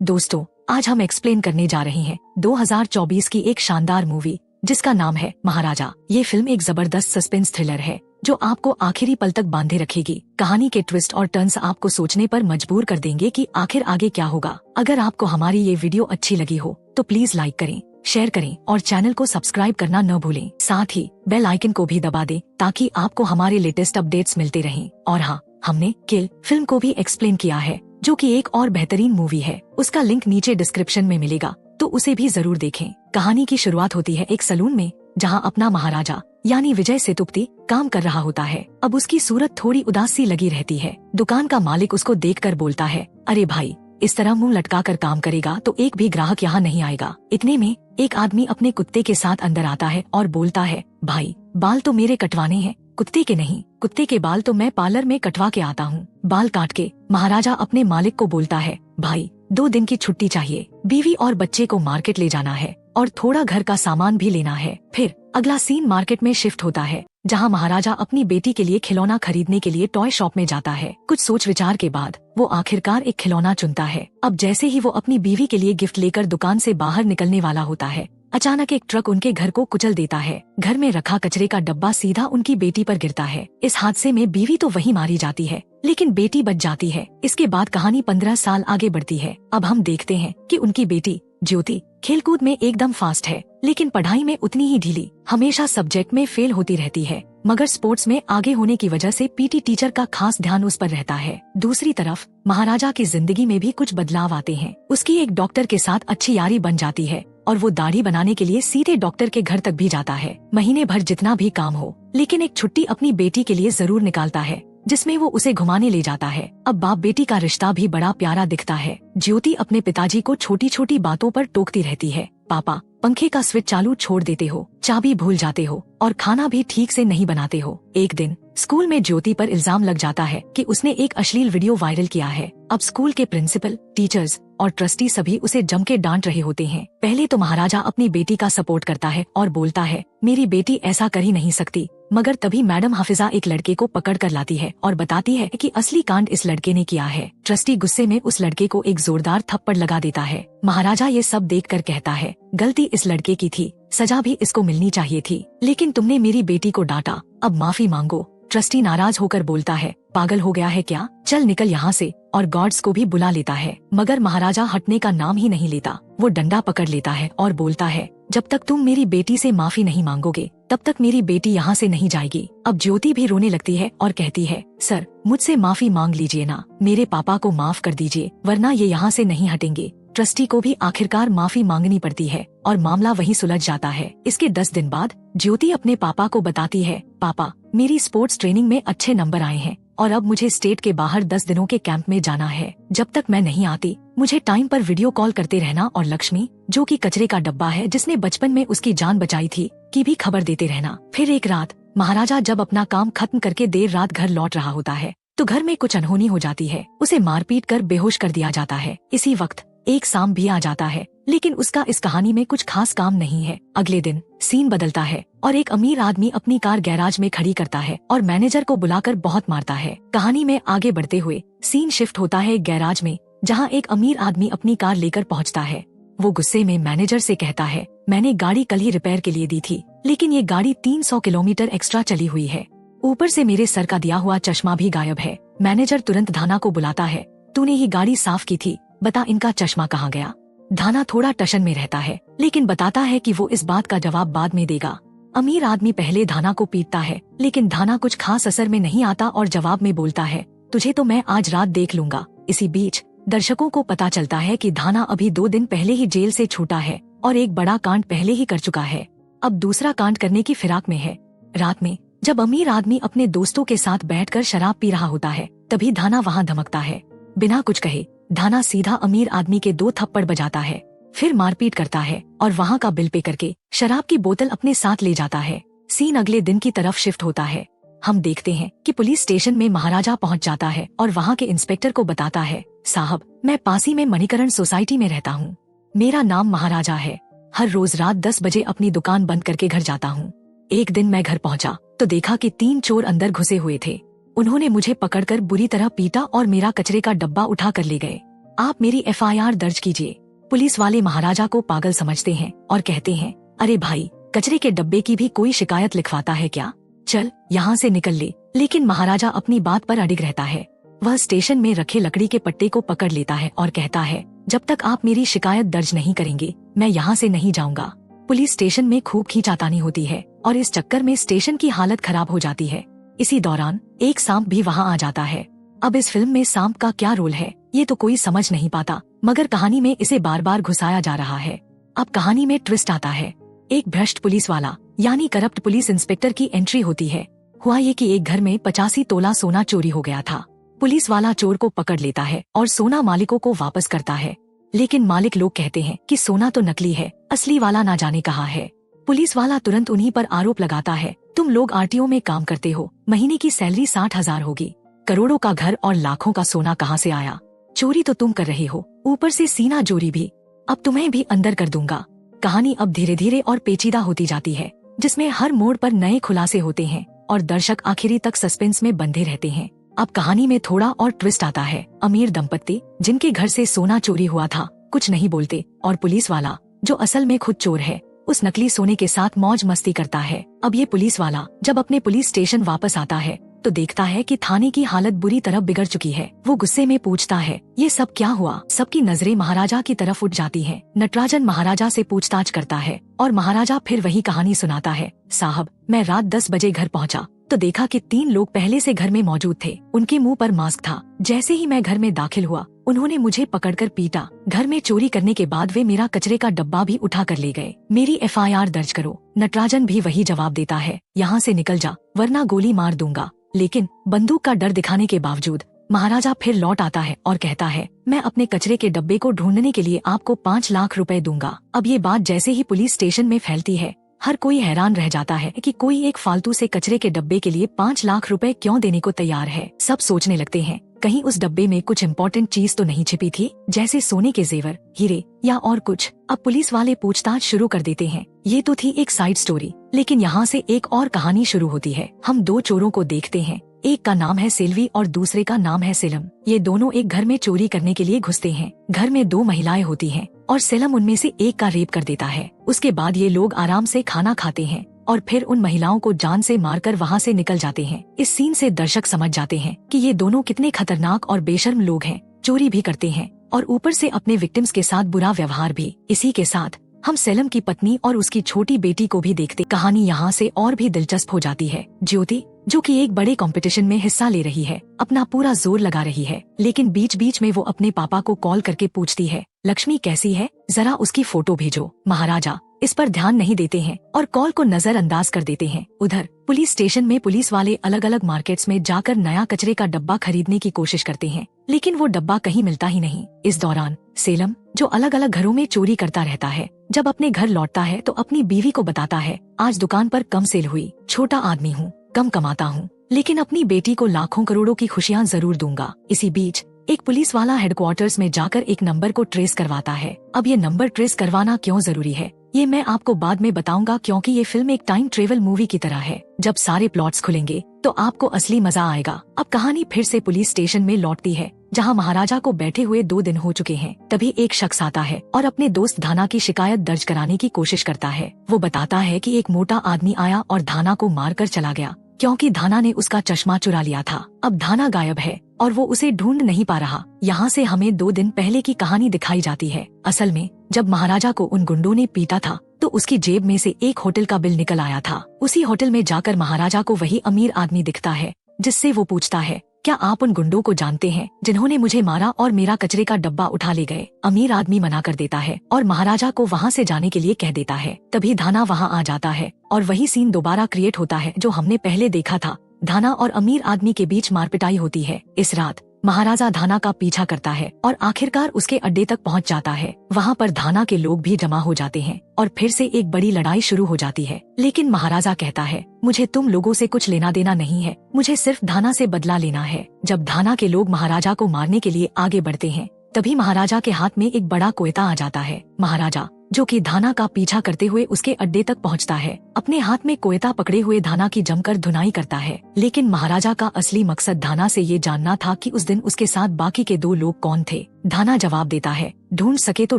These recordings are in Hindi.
दोस्तों, आज हम एक्सप्लेन करने जा रहे हैं 2024 की एक शानदार मूवी जिसका नाम है महाराजा। ये फिल्म एक जबरदस्त सस्पेंस थ्रिलर है जो आपको आखिरी पल तक बांधे रखेगी। कहानी के ट्विस्ट और टर्न्स आपको सोचने पर मजबूर कर देंगे कि आखिर आगे क्या होगा। अगर आपको हमारी ये वीडियो अच्छी लगी हो तो प्लीज लाइक करें, शेयर करें और चैनल को सब्सक्राइब करना न भूलें। साथ ही बेल आइकन को भी दबा दें ताकि आपको हमारे लेटेस्ट अपडेट्स मिलते रहें। और हाँ, हमने किल फिल्म को भी एक्सप्लेन किया है जो कि एक और बेहतरीन मूवी है। उसका लिंक नीचे डिस्क्रिप्शन में मिलेगा, तो उसे भी जरूर देखें। कहानी की शुरुआत होती है एक सलून में जहां अपना महाराजा यानी विजय सेतुपति काम कर रहा होता है। अब उसकी सूरत थोड़ी उदास सी लगी रहती है। दुकान का मालिक उसको देखकर बोलता है, अरे भाई, इस तरह मुंह लटका कर काम करेगा तो एक भी ग्राहक यहाँ नहीं आएगा। इतने में एक आदमी अपने कुत्ते के साथ अंदर आता है और बोलता है, भाई, बाल तो मेरे कटवाने हैं, कुत्ते के नहीं। कुत्ते के बाल तो मैं पार्लर में कटवा के आता हूँ। बाल काट के महाराजा अपने मालिक को बोलता है, भाई, 2 दिन की छुट्टी चाहिए, बीवी और बच्चे को मार्केट ले जाना है और थोड़ा घर का सामान भी लेना है। फिर अगला सीन मार्केट में शिफ्ट होता है जहां महाराजा अपनी बेटी के लिए खिलौना खरीदने के लिए टॉय शॉप में जाता है। कुछ सोच विचार के बाद वो आखिरकार एक खिलौना चुनता है। अब जैसे ही वो अपनी बीवी के लिए गिफ्ट लेकर दुकान से बाहर निकलने वाला होता है, अचानक एक ट्रक उनके घर को कुचल देता है। घर में रखा कचरे का डब्बा सीधा उनकी बेटी पर गिरता है। इस हादसे में बीवी तो वहीं मारी जाती है लेकिन बेटी बच जाती है। इसके बाद कहानी 15 साल आगे बढ़ती है। अब हम देखते हैं कि उनकी बेटी ज्योति खेलकूद में एकदम फास्ट है लेकिन पढ़ाई में उतनी ही ढीली। हमेशा सब्जेक्ट में फेल होती रहती है मगर स्पोर्ट्स में आगे होने की वजह से पीटी टीचर का खास ध्यान उस पर रहता है। दूसरी तरफ महाराजा की जिंदगी में भी कुछ बदलाव आते हैं। उसकी एक डॉक्टर के साथ अच्छी यारी बन जाती है और वो दाढ़ी बनाने के लिए सीधे डॉक्टर के घर तक भी जाता है। महीने भर जितना भी काम हो लेकिन एक छुट्टी अपनी बेटी के लिए जरूर निकालता है जिसमें वो उसे घुमाने ले जाता है। अब बाप बेटी का रिश्ता भी बड़ा प्यारा दिखता है। ज्योति अपने पिताजी को छोटी छोटी बातों पर टोकती रहती है, पापा, पंखे का स्विच चालू छोड़ देते हो, चाबी भूल जाते हो और खाना भी ठीक से नहीं बनाते हो। एक दिन स्कूल में ज्योति पर इल्जाम लग जाता है कि उसने एक अश्लील वीडियो वायरल किया है। अब स्कूल के प्रिंसिपल, टीचर्स और ट्रस्टी सभी उसे जम के डांट रहे होते हैं। पहले तो महाराजा अपनी बेटी का सपोर्ट करता है और बोलता है, मेरी बेटी ऐसा कर ही नहीं सकती। मगर तभी मैडम हाफिजा एक लड़के को पकड़ कर लाती है और बताती है कि असली कांड इस लड़के ने किया है। ट्रस्टी गुस्से में उस लड़के को एक जोरदार थप्पड़ लगा देता है। महाराजा ये सब देखकर कहता है, गलती इस लड़के की थी, सजा भी इसको मिलनी चाहिए थी, लेकिन तुमने मेरी बेटी को डांटा, अब माफी मांगो। ट्रस्टी नाराज होकर बोलता है, पागल हो गया है क्या, चल निकल यहाँ से, और गार्ड्स को भी बुला लेता है। मगर महाराजा हटने का नाम ही नहीं लेता। वो डंडा पकड़ लेता है और बोलता है, जब तक तुम मेरी बेटी से माफी नहीं मांगोगे तब तक मेरी बेटी यहाँ से नहीं जाएगी। अब ज्योति भी रोने लगती है और कहती है, सर, मुझसे माफी मांग लीजिए ना, मेरे पापा को माफ कर दीजिए वरना ये यहाँ से नहीं हटेंगे। ट्रस्टी को भी आखिरकार माफी मांगनी पड़ती है और मामला वहीं सुलझ जाता है। इसके 10 दिन बाद ज्योति अपने पापा को बताती है, पापा, मेरी स्पोर्ट्स ट्रेनिंग में अच्छे नंबर आए हैं और अब मुझे स्टेट के बाहर 10 दिनों के कैंप में जाना है। जब तक मैं नहीं आती मुझे टाइम पर वीडियो कॉल करते रहना और लक्ष्मी, जो कि कचरे का डब्बा है जिसने बचपन में उसकी जान बचाई थी, की भी खबर देते रहना। फिर एक रात महाराजा जब अपना काम खत्म करके देर रात घर लौट रहा होता है तो घर में कुछ अनहोनी हो जाती है। उसे मारपीट कर बेहोश कर दिया जाता है। इसी वक्त एक सांप भी आ जाता है लेकिन उसका इस कहानी में कुछ खास काम नहीं है। अगले दिन सीन बदलता है और एक अमीर आदमी अपनी कार गैराज में खड़ी करता है और मैनेजर को बुलाकर बहुत मारता है। कहानी में आगे बढ़ते हुए सीन शिफ्ट होता है एक गैराज में जहां एक अमीर आदमी अपनी कार लेकर पहुंचता है। वो गुस्से में मैनेजर से कहता है, मैंने गाड़ी कल ही रिपेयर के लिए दी थी लेकिन ये गाड़ी 300 किलोमीटर एक्स्ट्रा चली हुई है, ऊपर से मेरे सर का दिया हुआ चश्मा भी गायब है। मैनेजर तुरंत धाना को बुलाता है, तूने ही गाड़ी साफ की थी, बता इनका चश्मा कहाँ गया। धाना थोड़ा टशन में रहता है लेकिन बताता है कि वो इस बात का जवाब बाद में देगा। अमीर आदमी पहले धाना को पीटता है लेकिन धाना कुछ खास असर में नहीं आता और जवाब में बोलता है, तुझे तो मैं आज रात देख लूंगा। इसी बीच दर्शकों को पता चलता है कि धाना अभी 2 दिन पहले ही जेल से छूटा है और एक बड़ा कांड पहले ही कर चुका है। अब दूसरा कांड करने की फिराक में है। रात में जब अमीर आदमी अपने दोस्तों के साथ बैठकर शराब पी रहा होता है तभी धाना वहाँ धमकता है। बिना कुछ कहे धाना सीधा अमीर आदमी के 2 थप्पड़ बजाता है, फिर मारपीट करता है और वहाँ का बिल पे करके शराब की बोतल अपने साथ ले जाता है। सीन अगले दिन की तरफ शिफ्ट होता है। हम देखते हैं कि पुलिस स्टेशन में महाराजा पहुँच जाता है और वहाँ के इंस्पेक्टर को बताता है, साहब, मैं पासी में मणिकरण सोसाइटी में रहता हूँ, मेरा नाम महाराजा है, हर रोज रात 10 बजे अपनी दुकान बंद करके घर जाता हूँ। एक दिन मैं घर पहुँचा तो देखा कि 3 चोर अंदर घुसे हुए थे। उन्होंने मुझे पकड़कर बुरी तरह पीटा और मेरा कचरे का डब्बा उठा कर ले गए। आप मेरी FIR दर्ज कीजिए। पुलिस वाले महाराजा को पागल समझते हैं और कहते हैं, अरे भाई, कचरे के डब्बे की भी कोई शिकायत लिखवाता है क्या? चल यहाँ से निकल ले। लेकिन महाराजा अपनी बात पर अडिग रहता है। वह स्टेशन में रखे लकड़ी के पट्टे को पकड़ लेता है और कहता है, जब तक आप मेरी शिकायत दर्ज नहीं करेंगे मैं यहाँ से नहीं जाऊंगा। पुलिस स्टेशन में खूब खींचातानी होती है और इस चक्कर में स्टेशन की हालत खराब हो जाती है। इसी दौरान एक सांप भी वहाँ आ जाता है। अब इस फिल्म में सांप का क्या रोल है ये तो कोई समझ नहीं पाता, मगर कहानी में इसे बार बार घुसाया जा रहा है। अब कहानी में ट्विस्ट आता है। एक भ्रष्ट पुलिस वाला यानी करप्ट पुलिस इंस्पेक्टर की एंट्री होती है। हुआ ये कि एक घर में 85 तोला सोना चोरी हो गया था। पुलिस वाला चोर को पकड़ लेता है और सोना मालिकों को वापस करता है। लेकिन मालिक लोग कहते हैं कि सोना तो नकली है, असली वाला ना जाने कहाँ है। पुलिस वाला तुरंत उन्हीं पर आरोप लगाता है, तुम लोग RTO में काम करते हो, महीने की सैलरी 60,000 होगी, करोड़ों का घर और लाखों का सोना कहाँ से आया? चोरी तो तुम कर रहे हो, ऊपर से सीना चोरी भी, अब तुम्हें भी अंदर कर दूंगा। कहानी अब धीरे धीरे और पेचीदा होती जाती है, जिसमें हर मोड़ पर नए खुलासे होते हैं और दर्शक आखिरी तक सस्पेंस में बंधे रहते हैं। अब कहानी में थोड़ा और ट्विस्ट आता है। अमीर दंपत्ति जिनके घर से सोना चोरी हुआ था कुछ नहीं बोलते और पुलिस वाला जो असल में खुद चोर है उस नकली सोने के साथ मौज मस्ती करता है। अब ये पुलिस वाला जब अपने पुलिस स्टेशन वापस आता है तो देखता है कि थाने की हालत बुरी तरह बिगड़ चुकी है। वो गुस्से में पूछता है, ये सब क्या हुआ? सबकी नजरें महाराजा की तरफ उठ जाती हैं। नटराजन महाराजा से पूछताछ करता है और महाराजा फिर वही कहानी सुनाता है। साहब, मैं रात 10 बजे घर पहुंचा तो देखा कि 3 लोग पहले से घर में मौजूद थे। उनके मुंह पर मास्क था। जैसे ही मैं घर में दाखिल हुआ उन्होंने मुझे पकड़कर पीटा। घर में चोरी करने के बाद वे मेरा कचरे का डब्बा भी उठा कर ले गए। मेरी FIR दर्ज करो। नटराजन भी वही जवाब देता है, यहाँ से निकल जा वरना गोली मार दूंगा। लेकिन बंदूक का डर दिखाने के बावजूद महाराजा फिर लौट आता है और कहता है, मैं अपने कचरे के डब्बे को ढूंढने के लिए आपको 5 लाख रुपए दूंगा। अब ये बात जैसे ही पुलिस स्टेशन में फैलती है हर कोई हैरान रह जाता है कि कोई एक फालतू से कचरे के डब्बे के लिए 5 लाख रुपए क्यों देने को तैयार है। सब सोचने लगते हैं कहीं उस डब्बे में कुछ इम्पोर्टेंट चीज तो नहीं छिपी थी, जैसे सोने के जेवर, हीरे या और कुछ। अब पुलिस वाले पूछताछ शुरू कर देते हैं। ये तो थी एक साइड स्टोरी, लेकिन यहाँ से एक और कहानी शुरू होती है। हम 2 चोरों को देखते हैं, एक का नाम है सेल्वी और दूसरे का नाम है सेलम। ये दोनों एक घर में चोरी करने के लिए घुसते हैं। घर में 2 महिलाएं होती हैं और सेलम उनमें से एक का रेप कर देता है। उसके बाद ये लोग आराम से खाना खाते हैं और फिर उन महिलाओं को जान से मारकर वहाँ से निकल जाते हैं। इस सीन से दर्शक समझ जाते हैं कि ये दोनों कितने खतरनाक और बेशर्म लोग हैं। चोरी भी करते हैं और ऊपर से अपने विक्टिम्स के साथ बुरा व्यवहार भी। इसी के साथ हम सेलम की पत्नी और उसकी छोटी बेटी को भी देखते। कहानी यहाँ से और भी दिलचस्प हो जाती है। ज्योति जो कि एक बड़े कंपटीशन में हिस्सा ले रही है, अपना पूरा जोर लगा रही है, लेकिन बीच बीच में वो अपने पापा को कॉल करके पूछती है, लक्ष्मी कैसी है, जरा उसकी फोटो भेजो। महाराजा इस पर ध्यान नहीं देते हैं और कॉल को नजरअंदाज कर देते हैं। उधर पुलिस स्टेशन में पुलिस वाले अलग अलग मार्केट्स में जाकर नया कचरे का डब्बा खरीदने की कोशिश करते हैं, लेकिन वो डब्बा कहीं मिलता ही नहीं। इस दौरान सेलम जो अलग अलग घरों में चोरी करता रहता है, जब अपने घर लौटता है तो अपनी बीवी को बताता है, आज दुकान पर कम सेल हुई, छोटा आदमी हूँ, कम कमाता हूँ, लेकिन अपनी बेटी को लाखों करोड़ों की खुशियाँ जरूर दूंगा। इसी बीच एक पुलिस वाला हेडक्वार्टर्स में जाकर एक नंबर को ट्रेस करवाता है। अब ये नंबर ट्रेस करवाना क्यों जरूरी है ये मैं आपको बाद में बताऊंगा, क्योंकि ये फिल्म एक टाइम ट्रेवल मूवी की तरह है। जब सारे प्लॉट्स खुलेंगे तो आपको असली मजा आएगा। अब कहानी फिर से पुलिस स्टेशन में लौटती है, जहां महाराजा को बैठे हुए 2 दिन हो चुके हैं। तभी एक शख्स आता है और अपने दोस्त धाना की शिकायत दर्ज कराने की कोशिश करता है। वो बताता है कि एक मोटा आदमी आया और धाना को मारकर चला गया, क्योंकि धाना ने उसका चश्मा चुरा लिया था। अब धाना गायब है और वो उसे ढूंढ नहीं पा रहा। यहाँ से हमें 2 दिन पहले की कहानी दिखाई जाती है। असल में जब महाराजा को उन गुंडों ने पीटा था तो उसकी जेब में से एक होटल का बिल निकल आया था। उसी होटल में जाकर महाराजा को वही अमीर आदमी दिखता है, जिससे वो पूछता है, क्या आप उन गुंडों को जानते हैं जिन्होंने मुझे मारा और मेरा कचरे का डब्बा उठा ले गए? अमीर आदमी मना कर देता है और महाराजा को वहाँ से जाने के लिए कह देता है। तभी धाना वहाँ आ जाता है और वही सीन दोबारा क्रिएट होता है जो हमने पहले देखा था। धाना और अमीर आदमी के बीच मारपिटाई होती है। इस रात महाराजा धाना का पीछा करता है और आखिरकार उसके अड्डे तक पहुंच जाता है। वहां पर धाना के लोग भी जमा हो जाते हैं और फिर से एक बड़ी लड़ाई शुरू हो जाती है। लेकिन महाराजा कहता है, मुझे तुम लोगों से कुछ लेना देना नहीं है, मुझे सिर्फ धाना से बदला लेना है। जब धाना के लोग महाराजा को मारने के लिए आगे बढ़ते हैं, तभी महाराजा के हाथ में एक बड़ा कोयता आ जाता है। महाराजा जो कि धाना का पीछा करते हुए उसके अड्डे तक पहुंचता है। अपने हाथ में कोयता पकड़े हुए धाना की जमकर धुनाई करता है। लेकिन महाराजा का असली मकसद धाना से ये जानना था कि उस दिन उसके साथ बाकी के 2 लोग कौन थे। धाना जवाब देता है, ढूंढ सके तो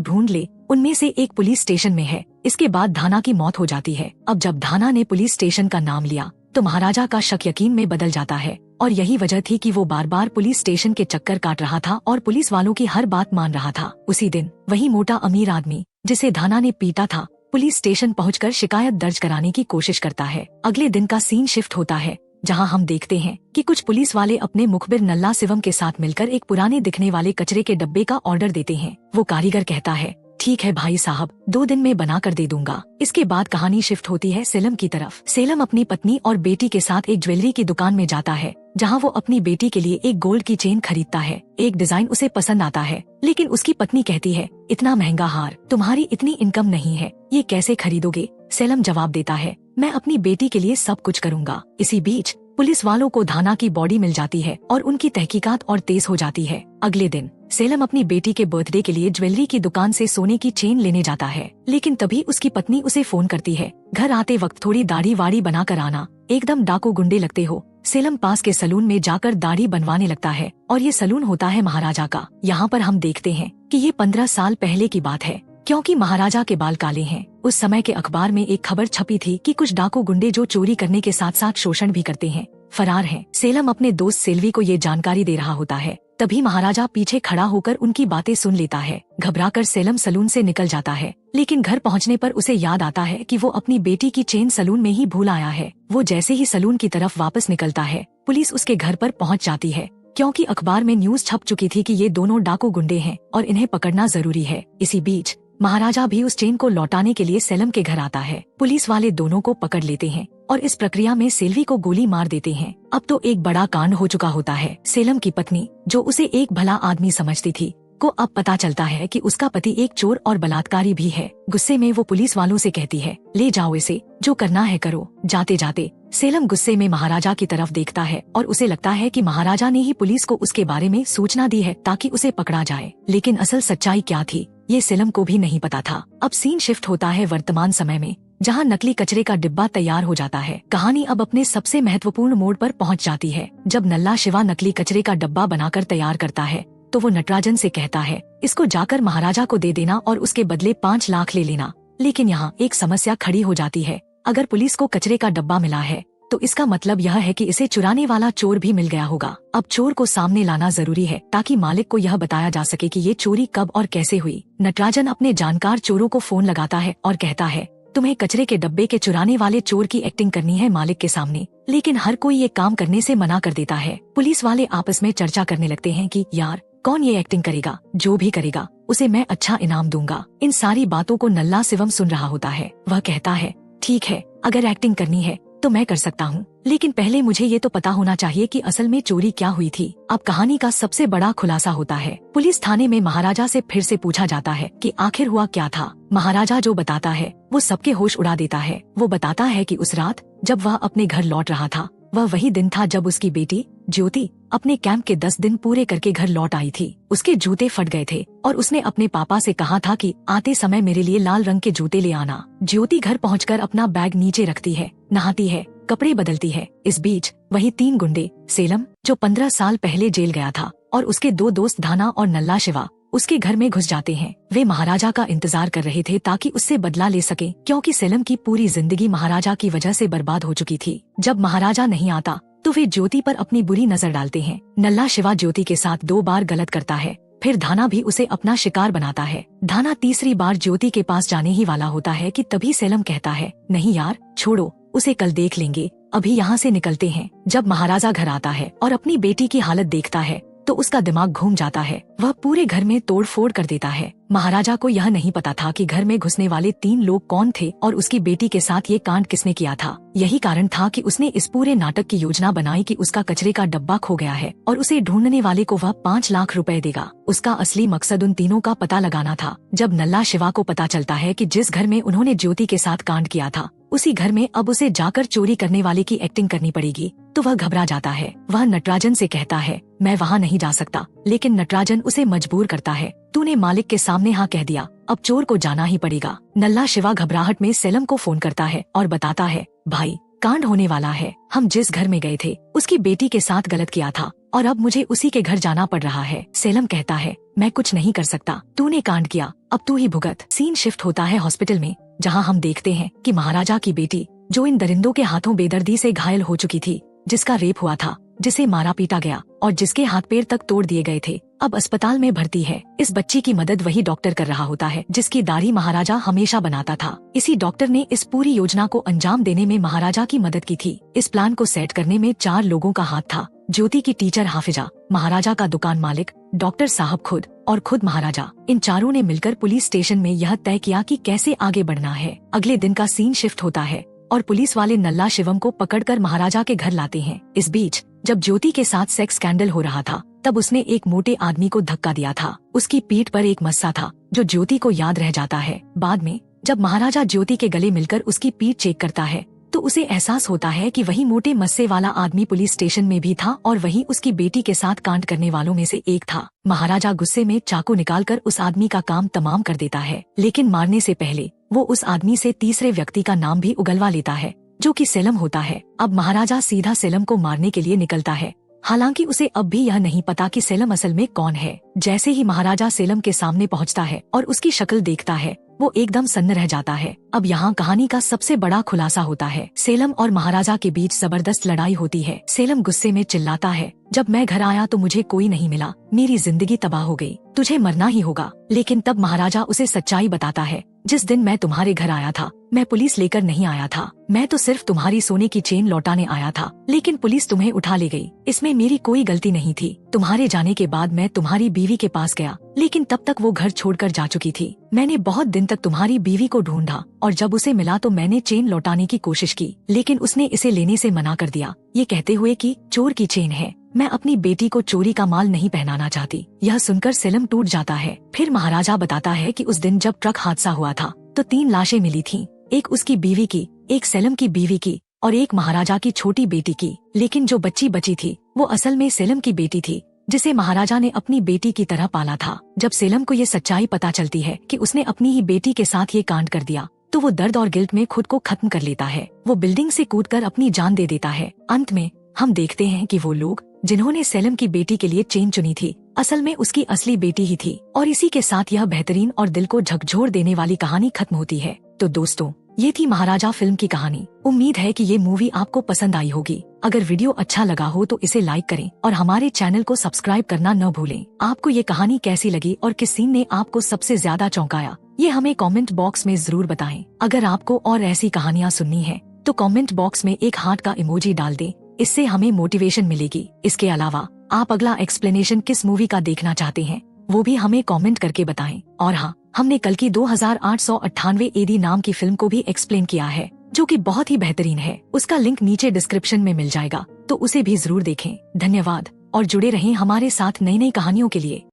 ढूंढ ले, उनमें से एक पुलिस स्टेशन में है। इसके बाद धाना की मौत हो जाती है। अब जब धाना ने पुलिस स्टेशन का नाम लिया तो महाराजा का शक यकीन में बदल जाता है, और यही वजह थी कि वो बार बार पुलिस स्टेशन के चक्कर काट रहा था और पुलिस वालों की हर बात मान रहा था। उसी दिन वही मोटा अमीर आदमी जिसे धाना ने पीटा था पुलिस स्टेशन पहुंचकर शिकायत दर्ज कराने की कोशिश करता है। अगले दिन का सीन शिफ्ट होता है, जहां हम देखते हैं कि कुछ पुलिस वाले अपने मुखबिर नल्ला शिवम के साथ मिलकर एक पुराने दिखने वाले कचरे के डब्बे का ऑर्डर देते हैं। वो कारीगर कहता है, ठीक है भाई साहब, 2 दिन में बना कर दे दूंगा। इसके बाद कहानी शिफ्ट होती है सेलम की तरफ। सेलम अपनी पत्नी और बेटी के साथ एक ज्वेलरी की दुकान में जाता है, जहां वो अपनी बेटी के लिए एक गोल्ड की चेन खरीदता है। एक डिजाइन उसे पसंद आता है, लेकिन उसकी पत्नी कहती है, इतना महंगा हार, तुम्हारी इतनी इनकम नहीं है, ये कैसे खरीदोगे। सेलम जवाब देता है, मैं अपनी बेटी के लिए सब कुछ करूँगा। इसी बीच पुलिस वालों को धाना की बॉडी मिल जाती है और उनकी तहकीकात और तेज हो जाती है। अगले दिन सेलम अपनी बेटी के बर्थडे के लिए ज्वेलरी की दुकान से सोने की चेन लेने जाता है, लेकिन तभी उसकी पत्नी उसे फोन करती है, घर आते वक्त थोड़ी दाढ़ी वाड़ी बना कर आना, एकदम डाकू गुंडे लगते हो। सेलम पास के सलून में जाकर दाढ़ी बनवाने लगता है, और ये सलून होता है महाराजा का। यहाँ पर हम देखते हैं कि ये 15 साल पहले की बात है, क्योंकि महाराजा के बाल काले हैं। उस समय के अखबार में एक खबर छपी थी कि कुछ डाकू गुंडे जो चोरी करने के साथ साथ शोषण भी करते हैं, फरार हैं। सेलम अपने दोस्त सेल्वी को ये जानकारी दे रहा होता है, तभी महाराजा पीछे खड़ा होकर उनकी बातें सुन लेता है। घबराकर सेलम सलून से निकल जाता है, लेकिन घर पहुंचने पर उसे याद आता है कि वो अपनी बेटी की चेन सलून में ही भूल आया है। वो जैसे ही सलून की तरफ वापस निकलता है, पुलिस उसके घर पर पहुंच जाती है, क्योंकि अखबार में न्यूज छप चुकी थी कि ये दोनों डाकू गुंडे हैं और इन्हें पकड़ना जरूरी है। इसी बीच महाराजा भी उस चेन को लौटाने के लिए सेलम के घर आता है। पुलिस वाले दोनों को पकड़ लेते हैं और इस प्रक्रिया में सेल्वी को गोली मार देते हैं। अब तो एक बड़ा कांड हो चुका होता है। सेलम की पत्नी, जो उसे एक भला आदमी समझती थी, को अब पता चलता है कि उसका पति एक चोर और बलात्कारी भी है। गुस्से में वो पुलिस वालों से कहती है, ले जाओ इसे, जो करना है करो। जाते जाते सेलम गुस्से में महाराजा की तरफ देखता है और उसे लगता है कि महाराजा ने ही पुलिस को उसके बारे में सूचना दी है ताकि उसे पकड़ा जाए। लेकिन असल सच्चाई क्या थी, ये सेलम को भी नहीं पता था। अब सीन शिफ्ट होता है वर्तमान समय में, जहां नकली कचरे का डिब्बा तैयार हो जाता है। कहानी अब अपने सबसे महत्वपूर्ण मोड़ पर पहुंच जाती है। जब नल्ला शिवा नकली कचरे का डब्बा बनाकर तैयार करता है, तो वो नटराजन से कहता है, इसको जाकर महाराजा को दे देना और उसके बदले 5 लाख ले लेना। लेकिन यहाँ एक समस्या खड़ी हो जाती है। अगर पुलिस को कचरे का डब्बा मिला है, तो इसका मतलब यह है कि इसे चुराने वाला चोर भी मिल गया होगा। अब चोर को सामने लाना जरूरी है ताकि मालिक को यह बताया जा सके कि ये चोरी कब और कैसे हुई। नटराजन अपने जानकार चोरों को फोन लगाता है और कहता है, तुम्हें कचरे के डब्बे के चुराने वाले चोर की एक्टिंग करनी है मालिक के सामने। लेकिन हर कोई ये काम करने से मना कर देता है। पुलिस वाले आपस में चर्चा करने लगते हैं कि यार, कौन ये एक्टिंग करेगा, जो भी करेगा उसे मैं अच्छा इनाम दूंगा। इन सारी बातों को नल्ला शिवम सुन रहा होता है। वह कहता है, ठीक है, अगर एक्टिंग करनी है तो मैं कर सकता हूँ, लेकिन पहले मुझे ये तो पता होना चाहिए कि असल में चोरी क्या हुई थी। अब कहानी का सबसे बड़ा खुलासा होता है। पुलिस थाने में महाराजा से फिर से पूछा जाता है कि आखिर हुआ क्या था। महाराजा जो बताता है वो सबके होश उड़ा देता है। वो बताता है कि उस रात जब वह अपने घर लौट रहा था, वह वही दिन था जब उसकी बेटी ज्योति अपने कैंप के 10 दिन पूरे करके घर लौट आई थी। उसके जूते फट गए थे और उसने अपने पापा से कहा था कि आते समय मेरे लिए लाल रंग के जूते ले आना। ज्योति घर पहुंचकर अपना बैग नीचे रखती है, नहाती है, कपड़े बदलती है। इस बीच वही 3 गुंडे, सेलम जो 15 साल पहले जेल गया था, और उसके 2 दोस्त धाना और नल्ला शिवा उसके घर में घुस जाते हैं। वे महाराजा का इंतजार कर रहे थे ताकि उससे बदला ले सके, क्योंकि सेलम की पूरी जिंदगी महाराजा की वजह से बर्बाद हो चुकी थी। जब महाराजा नहीं आता तो वे ज्योति पर अपनी बुरी नजर डालते हैं। नल्ला शिवा ज्योति के साथ 2 बार गलत करता है, फिर धाना भी उसे अपना शिकार बनाता है। धाना तीसरी बार ज्योति के पास जाने ही वाला होता है कि तभी सेलम कहता है, नहीं यार, छोड़ो, उसे कल देख लेंगे, अभी यहाँ से निकलते हैं। जब महाराजा घर आता है और अपनी बेटी की हालत देखता है तो उसका दिमाग घूम जाता है। वह पूरे घर में तोड़ फोड़ कर देता है। महाराजा को यह नहीं पता था कि घर में घुसने वाले 3 लोग कौन थे और उसकी बेटी के साथ ये कांड किसने किया था। यही कारण था कि उसने इस पूरे नाटक की योजना बनाई कि उसका कचरे का डब्बा खो गया है और उसे ढूंढने वाले को वह 5 लाख रुपए देगा। उसका असली मकसद उन तीनों का पता लगाना था। जब नल्ला शिवा को पता चलता है कि जिस घर में उन्होंने ज्योति के साथ कांड किया था, उसी घर में अब उसे जाकर चोरी करने वाले की एक्टिंग करनी पड़ेगी, तो वह घबरा जाता है। वह नटराजन से कहता है, मैं वहाँ नहीं जा सकता, लेकिन नटराजन उसे मजबूर करता है तूने मालिक के सामने हाँ कह दिया, अब चोर को जाना ही पड़ेगा। नल्ला शिवा घबराहट में सेलम को फोन करता है और बताता है, भाई कांड होने वाला है। हम जिस घर में गए थे उसकी बेटी के साथ गलत किया था और अब मुझे उसी के घर जाना पड़ रहा है। सेलम कहता है, मैं कुछ नहीं कर सकता, तूने कांड किया, अब तू ही भुगत। सीन शिफ्ट होता है हॉस्पिटल में, जहाँ हम देखते हैं कि महाराजा की बेटी, जो इन दरिंदों के हाथों बेदर्दी से घायल हो चुकी थी, जिसका रेप हुआ था, जिसे मारा पीटा गया और जिसके हाथ पैर तक तोड़ दिए गए थे, अब अस्पताल में भर्ती है। इस बच्ची की मदद वही डॉक्टर कर रहा होता है जिसकी दाढ़ी महाराजा हमेशा बनाता था। इसी डॉक्टर ने इस पूरी योजना को अंजाम देने में महाराजा की मदद की थी। इस प्लान को सेट करने में 4 लोगों का हाथ था। ज्योति की टीचर हाफिजा, महाराजा का दुकान मालिक, डॉक्टर साहब खुद और खुद महाराजा। इन चारों ने मिलकर पुलिस स्टेशन में यह तय किया कि कैसे आगे बढ़ना है। अगले दिन का सीन शिफ्ट होता है और पुलिस वाले नल्ला शिवम को पकड़कर महाराजा के घर लाते हैं। इस बीच जब ज्योति के साथ सेक्स स्कैंडल हो रहा था, तब उसने एक मोटे आदमी को धक्का दिया था। उसकी पीठ पर एक मस्सा था जो ज्योति को याद रह जाता है। बाद में जब महाराजा ज्योति के गले मिलकर उसकी पीठ चेक करता है, तो उसे एहसास होता है कि वही मोटे मस्से वाला आदमी पुलिस स्टेशन में भी था और वही उसकी बेटी के साथ कांड करने वालों में से एक था। महाराजा गुस्से में चाकू निकालकर उस आदमी का काम तमाम कर देता है, लेकिन मारने से पहले वो उस आदमी से तीसरे व्यक्ति का नाम भी उगलवा लेता है, जो कि सेलम होता है। अब महाराजा सीधा सेलम को मारने के लिए निकलता है, हालांकि उसे अब भी यह नहीं पता कि सेलम असल में कौन है। जैसे ही महाराजा सेलम के सामने पहुंचता है और उसकी शक्ल देखता है, वो एकदम सन्न रह जाता है। अब यहाँ कहानी का सबसे बड़ा खुलासा होता है। सेलम और महाराजा के बीच जबरदस्त लड़ाई होती है। सेलम गुस्से में चिल्लाता है, जब मैं घर आया तो मुझे कोई नहीं मिला, मेरी जिंदगी तबाह हो गई, तुझे मरना ही होगा। लेकिन तब महाराजा उसे सच्चाई बताता है, जिस दिन मैं तुम्हारे घर आया था, मैं पुलिस लेकर नहीं आया था, मैं तो सिर्फ तुम्हारी सोने की चेन लौटाने आया था, लेकिन पुलिस तुम्हें उठा ले गई। इसमें मेरी कोई गलती नहीं थी। तुम्हारे जाने के बाद मैं तुम्हारी बीवी के पास गया, लेकिन तब तक वो घर छोड़कर जा चुकी थी। मैंने बहुत दिन तक तुम्हारी बीवी को ढूंढा और जब उसे मिला तो मैंने चेन लौटाने की कोशिश की, लेकिन उसने इसे लेने से मना कर दिया, ये कहते हुए कि चोर की चेन है, मैं अपनी बेटी को चोरी का माल नहीं पहनाना चाहती। यह सुनकर सेलम टूट जाता है। फिर महाराजा बताता है कि उस दिन जब ट्रक हादसा हुआ था तो 3 लाशें मिली थीं, एक उसकी बीवी की, एक सेलम की बीवी की और एक महाराजा की छोटी बेटी की। लेकिन जो बच्ची बची थी वो असल में सेलम की बेटी थी, जिसे महाराजा ने अपनी बेटी की तरह पाला था। जब सेलम को ये सच्चाई पता चलती है कि उसने अपनी ही बेटी के साथ ये कांड कर दिया, तो वो दर्द और गिल्ट में खुद को खत्म कर लेता है। वो बिल्डिंग से कूदकर अपनी जान दे देता है। अंत में हम देखते हैं कि वो लोग जिन्होंने सेलम की बेटी के लिए चेन चुनी थी, असल में उसकी असली बेटी ही थी। और इसी के साथ यह बेहतरीन और दिल को झकझोर देने वाली कहानी खत्म होती है। तो दोस्तों, ये थी महाराजा फिल्म की कहानी। उम्मीद है कि ये मूवी आपको पसंद आई होगी। अगर वीडियो अच्छा लगा हो तो इसे लाइक करें और हमारे चैनल को सब्सक्राइब करना न भूलें। आपको ये कहानी कैसी लगी और किस सीन ने आपको सबसे ज्यादा चौंकाया, ये हमें कमेंट बॉक्स में जरूर बताएं। अगर आपको और ऐसी कहानियाँ सुननी है तो कमेंट बॉक्स में एक हार्ट का इमोजी डाल दें, इससे हमें मोटिवेशन मिलेगी। इसके अलावा आप अगला एक्सप्लेनेशन किस मूवी का देखना चाहते हैं वो भी हमें कमेंट करके बताएं। और हाँ, हमने कल की 2898 AD नाम की फिल्म को भी एक्सप्लेन किया है, जो कि बहुत ही बेहतरीन है। उसका लिंक नीचे डिस्क्रिप्शन में मिल जाएगा, तो उसे भी जरूर देखें। धन्यवाद और जुड़े रहें हमारे साथ नई नई कहानियों के लिए।